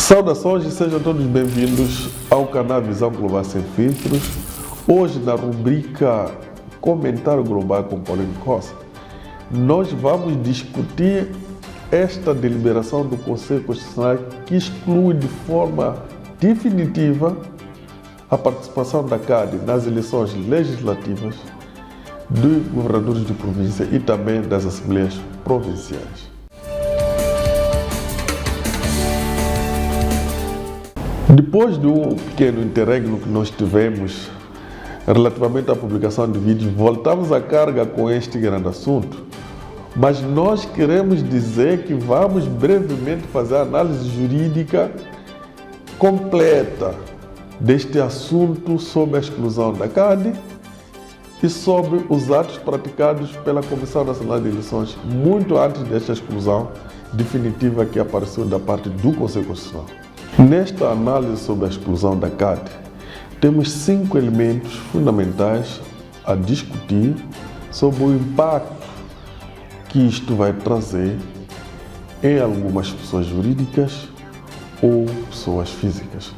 Saudações e sejam todos bem-vindos ao canal Visão Global Sem Filtros. Hoje, na rubrica Comentário Global com Paulinho Costa, nós vamos discutir esta deliberação do Conselho Constitucional que exclui de forma definitiva a participação da CADE nas eleições legislativas dos governadores de província e também das assembleias provinciais. Depois do pequeno interregno que nós tivemos relativamente à publicação de vídeos, voltamos à carga com este grande assunto, mas nós queremos dizer que vamos brevemente fazer a análise jurídica completa deste assunto sobre a exclusão da CADE e sobre os atos praticados pela Comissão Nacional de Eleições muito antes desta exclusão definitiva que apareceu da parte do Conselho Constitucional. Nesta análise sobre a exclusão da CADE, temos 5 elementos fundamentais a discutir sobre o impacto que isto vai trazer em algumas pessoas jurídicas ou pessoas físicas.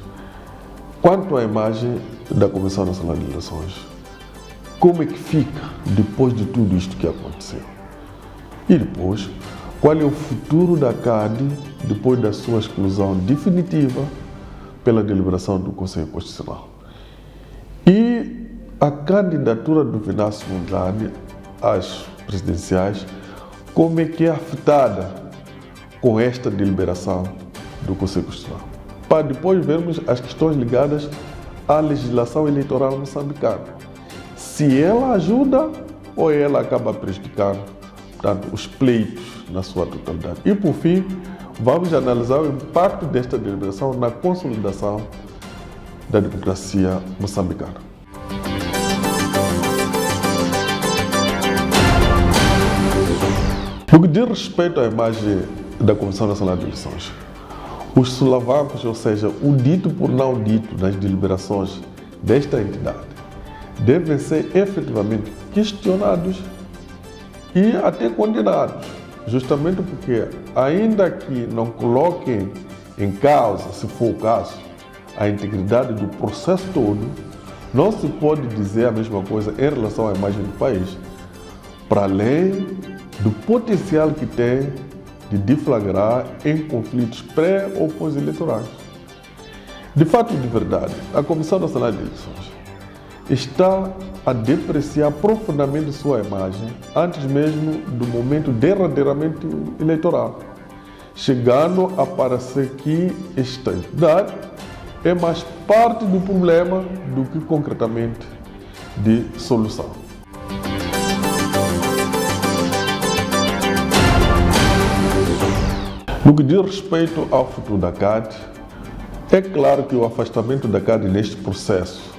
Quanto à imagem da Comissão Nacional de Eleições, como é que fica depois de tudo isto que aconteceu? E depois, qual é o futuro da CADE depois da sua exclusão definitiva pela deliberação do Conselho Constitucional? E a candidatura do Venâncio Mondlane às presidenciais, como é que é afetada com esta deliberação do Conselho Constitucional? Para depois vermos as questões ligadas à legislação eleitoral moçambicana. Se ela ajuda ou ela acaba prejudicando, portanto, os pleitos na sua totalidade. E por fim, vamos analisar o impacto desta deliberação na consolidação da democracia moçambicana. No que diz respeito à imagem da Comissão Nacional de Eleições, os solavancos, ou seja, o dito por não dito nas deliberações desta entidade, devem ser efetivamente questionados e até condenados, justamente porque, ainda que não coloquem em causa, se for o caso, a integridade do processo todo, não se pode dizer a mesma coisa em relação à imagem do país, para além do potencial que tem de deflagrar em conflitos pré ou pós-eleitorais. De fato e de verdade, a Comissão Nacional de Eleições está a depreciar profundamente sua imagem antes mesmo do momento derradeiramente eleitoral, chegando a parecer que esta entidade é mais parte do problema do que concretamente de solução. No que diz respeito ao futuro da CADE, é claro que o afastamento da CADE neste processo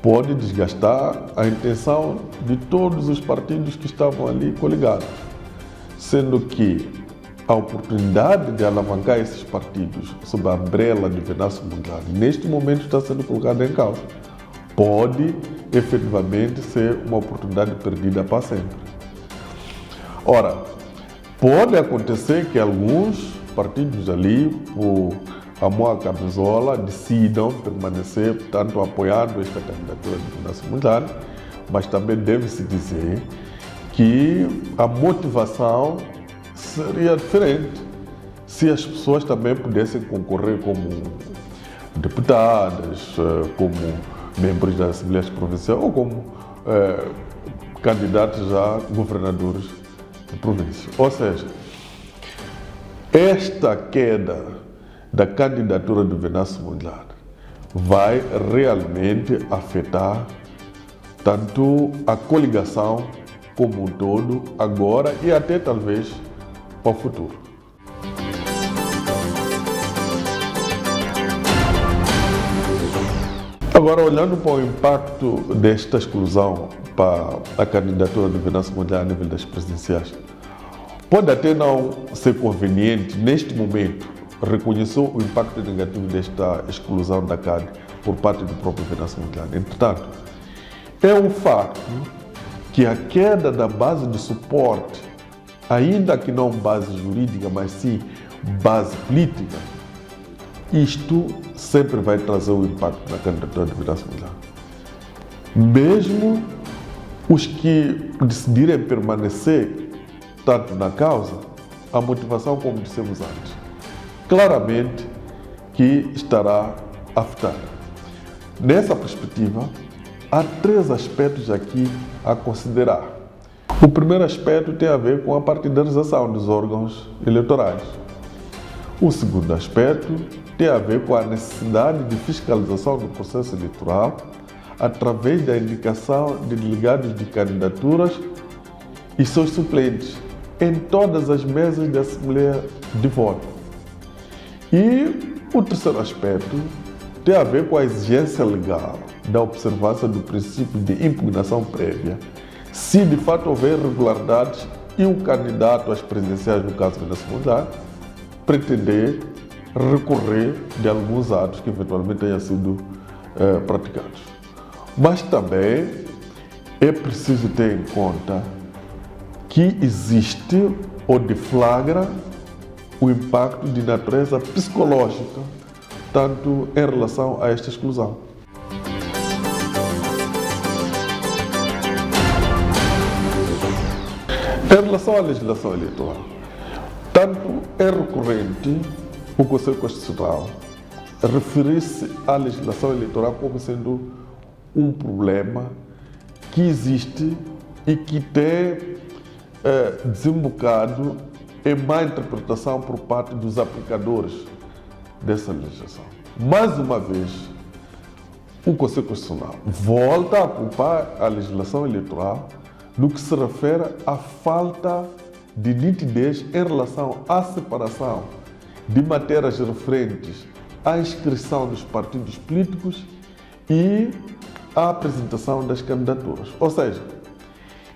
pode desgastar a intenção de todos os partidos que estavam ali coligados, sendo que a oportunidade de alavancar esses partidos sob a umbrella de Venâncio Mondlane neste momento está sendo colocada em causa. Pode efetivamente ser uma oportunidade perdida para sempre. Ora, pode acontecer que alguns partidos ali, por amor à camisola, decidam permanecer, portanto, apoiando esta candidatura de Venâncio Mondlane, mas também deve-se dizer que a motivação seria diferente se as pessoas também pudessem concorrer como deputadas, como membros das assembleias provinciais ou como candidatos a governadores de província. Ou seja, esta queda da candidatura do Venâncio Mondlane vai realmente afetar tanto a coligação como um todo, agora e até talvez para o futuro. Agora, olhando para o impacto desta exclusão para a candidatura do Venâncio Mondlane a nível das presidenciais, pode até não ser conveniente, neste momento, reconhecer o impacto negativo desta exclusão da CADE por parte do próprio Venâncio Mondlane. Entretanto, é um facto que a queda da base de suporte, ainda que não base jurídica, mas sim base política, isto sempre vai trazer um impacto na candidatura de vida similar. Mesmo os que decidirem permanecer tanto na causa, a motivação, como dissemos antes, claramente que estará afetada. Nessa perspectiva, há 3 aspectos aqui a considerar. O primeiro aspecto tem a ver com a partidarização dos órgãos eleitorais. O segundo aspecto tem a ver com a necessidade de fiscalização do processo eleitoral através da indicação de delegados de candidaturas e seus suplentes em todas as mesas de assembleia de voto. E o terceiro aspecto tem a ver com a exigência legal da observância do princípio de impugnação prévia, se de fato houver irregularidades e o candidato às presidenciais, no caso venezuelano, pretender recorrer de alguns atos que eventualmente tenham sido praticados. Mas também é preciso ter em conta que existe ou deflagra o impacto de natureza psicológica, tanto em relação a esta exclusão. Em relação à legislação eleitoral, tanto é recorrente o Conselho Constitucional referir-se à legislação eleitoral como sendo um problema que existe e que tem desembocado em má interpretação por parte dos aplicadores dessa legislação. Mais uma vez, o Conselho Constitucional volta a culpar a legislação eleitoral no que se refere à falta de nitidez em relação à separação de matérias referentes à inscrição dos partidos políticos e à apresentação das candidaturas. Ou seja,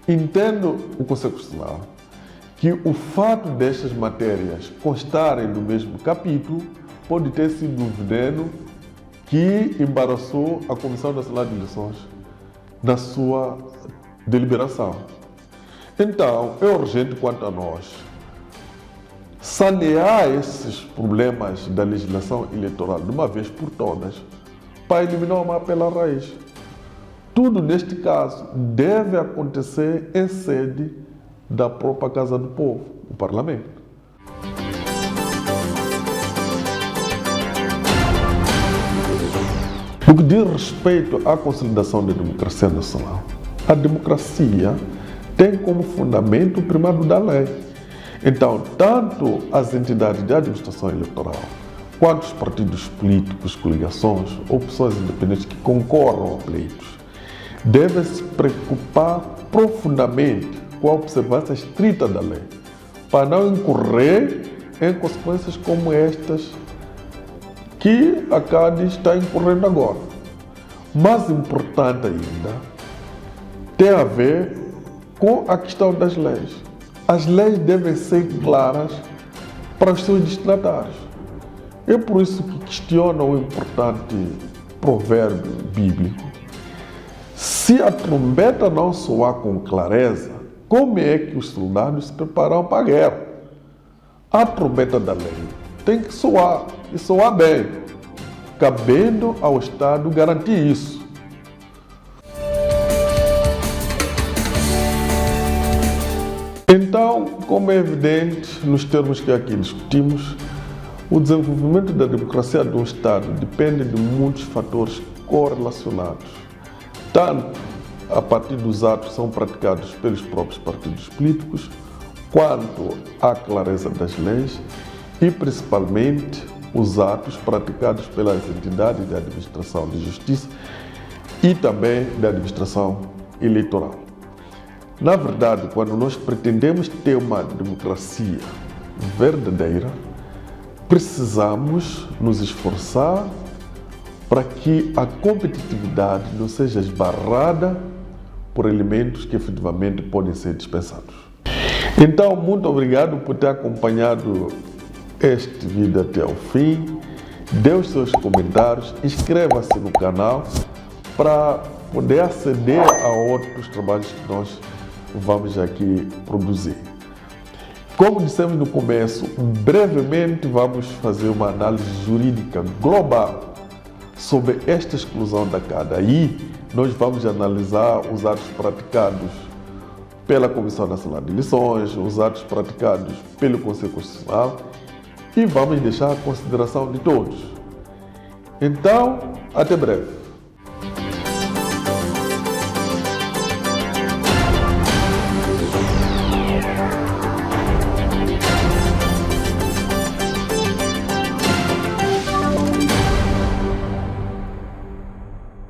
entendo o Conselho Constitucional que o fato destas matérias constarem no mesmo capítulo pode ter sido um veneno que embaraçou a Comissão Nacional de Eleições na sua deliberação. Então, é urgente quanto a nós sanear esses problemas da legislação eleitoral de uma vez por todas para eliminar o mal pela raiz. Tudo, neste caso, deve acontecer em sede da própria Casa do Povo, o Parlamento. No que diz respeito à consolidação da democracia nacional, a democracia tem como fundamento o primado da lei. Então, tanto as entidades de administração eleitoral, quanto os partidos políticos, coligações ou pessoas independentes que concorram a pleitos, devem se preocupar profundamente com a observância estrita da lei, para não incorrer em consequências como estas que a CADE está incorrendo agora. Mais importante ainda, tem a ver com a questão das leis. As leis devem ser claras para os seus destinatários. É por isso que questiono o importante provérbio bíblico. Se a trombeta não soar com clareza, como é que os soldados se preparam para a guerra? A trombeta da lei tem que soar, e soar bem, cabendo ao Estado garantir isso. Então, como é evidente nos termos que aqui discutimos, o desenvolvimento da democracia de um Estado depende de muitos fatores correlacionados, tanto a partir dos atos que são praticados pelos próprios partidos políticos, quanto à clareza das leis e, principalmente, os atos praticados pelas entidades de administração de justiça e também da administração eleitoral. Na verdade, quando nós pretendemos ter uma democracia verdadeira, precisamos nos esforçar para que a competitividade não seja esbarrada por elementos que efetivamente podem ser dispensados. Então, muito obrigado por ter acompanhado este vídeo até ao fim. Dê os seus comentários, inscreva-se no canal para poder aceder a outros trabalhos que nós vamos aqui produzir. Como dissemos no começo, brevemente vamos fazer uma análise jurídica global sobre esta exclusão da CAD. Aí nós vamos analisar os atos praticados pela Comissão Nacional de Eleições, os atos praticados pelo Conselho Constitucional e vamos deixar a consideração de todos. Então, até breve.